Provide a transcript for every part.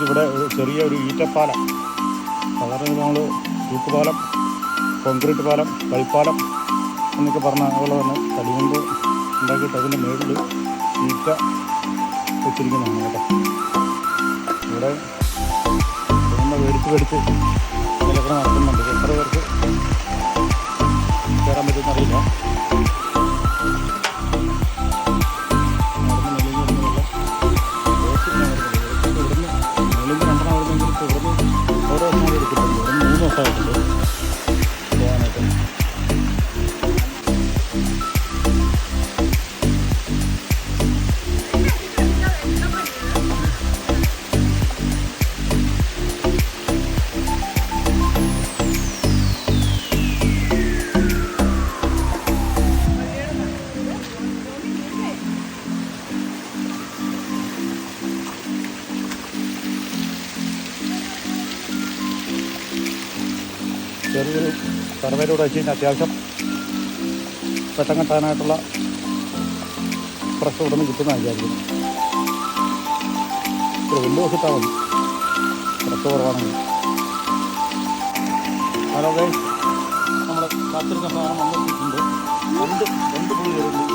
ഇവിടെ ചെറിയൊരു ഈറ്റപ്പാലം, സാധാരണ നമ്മൾ തൂക്കുപാലം, കോൺക്രീറ്റ് പാലം, കളിപ്പാലം എന്നൊക്കെ പറഞ്ഞ അതുപോലെ തന്നെ തടി കൊണ്ട് ഉണ്ടാക്കിയിട്ട് അതിൻ്റെ മേളിൽ ഈറ്റ വെച്ചിരിക്കുന്നതാണ് കേട്ടോ. ഇവിടെ ഒന്ന് മേടിച്ച് ഇതിലൊക്കെ നടക്കുന്നുണ്ട്. എത്ര പേർക്ക് കയറാൻ പറ്റുമെന്നറിയില്ല. ഓരോ ദിവസം എടുത്തിട്ടുണ്ട്. 3 ദിവസമായിട്ടുണ്ട് പോകാനായിട്ട്. ചെറിയൊരു സർവേയിലൂടെ വെച്ച് കഴിഞ്ഞാൽ അത്യാവശ്യം പെട്ടെന്ന് കെട്ടാനായിട്ടുള്ള പ്രശ്നം ഇവിടെ നിന്ന് കിട്ടുന്നതാണ് വിചാരിക്കുന്നു. ഒരു വലിയ ദിവസത്താൽ മതി, പ്രശ്നം കുറവാണെങ്കിൽ. ഹലോ ഗൈസ്, നമ്മൾ കാത്തിരുന്ന സാധനം വന്നിട്ടുണ്ട്. രണ്ട് പുളി കയറുന്നു.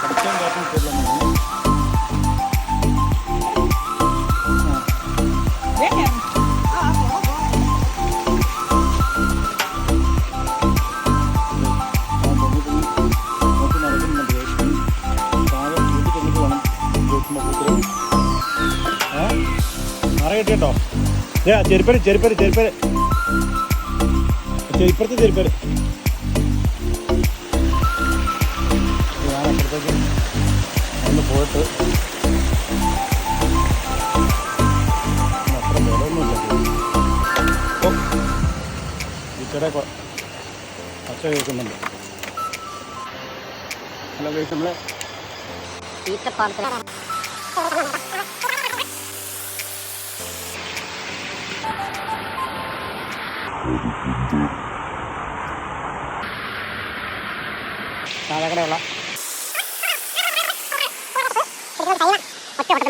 പഠിക്കാൻ കാട്ടും കൂടുതലാണ്. കേട്ടോ ചെരുപ്പര് ഇപ്പുറത്തെ ചെരുപ്പര് ഞാൻ അപ്പുറത്തേക്ക് ഒന്ന് പോയിട്ട് അത്ര ബലമൊന്നുമില്ല. അപ്പോൾ ഇച്ചിടെ പച്ച കേൾക്കുന്നുണ്ട്. ഹലോ ഗൈസ്, നമ്മളെ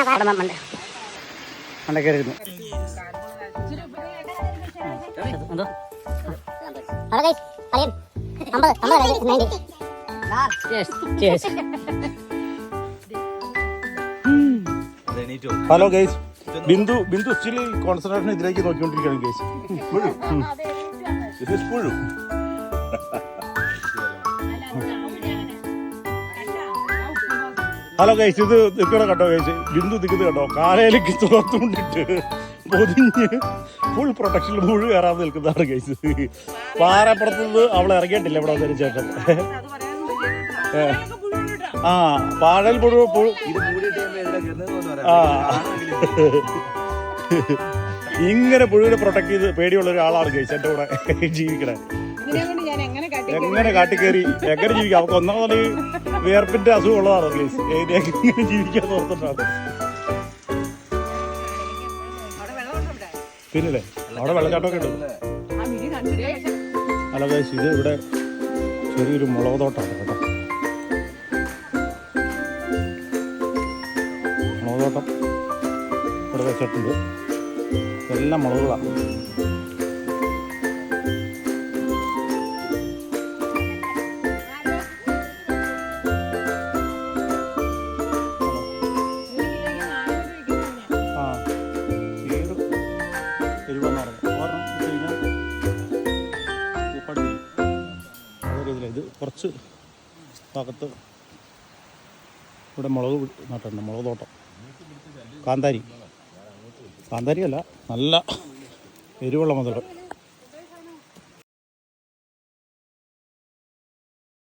സാധാരണയുള്ള മണ്ടക്കയറിയിരുന്നു. Hello guys, Bindu still concentration ഇതിലേക്ക് നോക്കിക്കൊണ്ടിരിക്കുകയാണ് ഗൈസ്. ഹലോ ഗൈസ്, ഇത് നിൽക്കണ കേട്ടോ ഗൈസ്. ബിന്ദു നിൽക്കുന്നത് കേട്ടോ, കാലയിലേക്ക് തുറത്തുകൊണ്ടിട്ട് പൊതിഞ്ഞ് ഫുൾ പ്രൊട്ടക്ഷനിൽ മുഴു കയറാതെ നിൽക്കുന്നതാണ് ഗൈസ്. പാറപ്പുറത്തുനിന്ന് അവളെ ഇറങ്ങിയിട്ടില്ല ഇവിടെ വന്നതിന് ശേഷം. ആ പാഴൽ പുഴു ഇങ്ങനെ പുഴുവിനെ പ്രൊട്ടക്ട് ചെയ്ത് പേടിയുള്ള ഒരാളാണ് ഗൈസ് എൻ്റെ കൂടെ ജീവിക്കണേ. എങ്ങനെ കാട്ടിക്കയറി എങ്ങനെ ജീവിക്കാം? അവർക്ക് ഒന്നാമത് വിയർപ്പിന്റെ അസുഖം ഉള്ളതാണ് ഗൈസ്. എങ്ങനെ ജീവിക്കാന്ന് ഓർത്തിട്ടാണ്. പിന്നില്ലേ അവിടെ വെള്ളച്ചാട്ടമൊക്കെ ഉണ്ട്. അല്ല ഗൈസ്, ഇത് ഇവിടെ ചെറിയൊരു മുളക് തോട്ടമാണ് കേട്ടോ. മുളക് തോട്ടം ഇവിടെ വെച്ചിട്ടുണ്ട്. എല്ലാം മുളകുകളാണ്. ഇത് കുറച്ച് ഭാഗത്ത് ഇവിടെ മുളക് നട്ടുണ്ട്. മുളക് തോട്ടം, കാന്താരി അല്ല, നല്ല എരിവുള്ള മുതൽ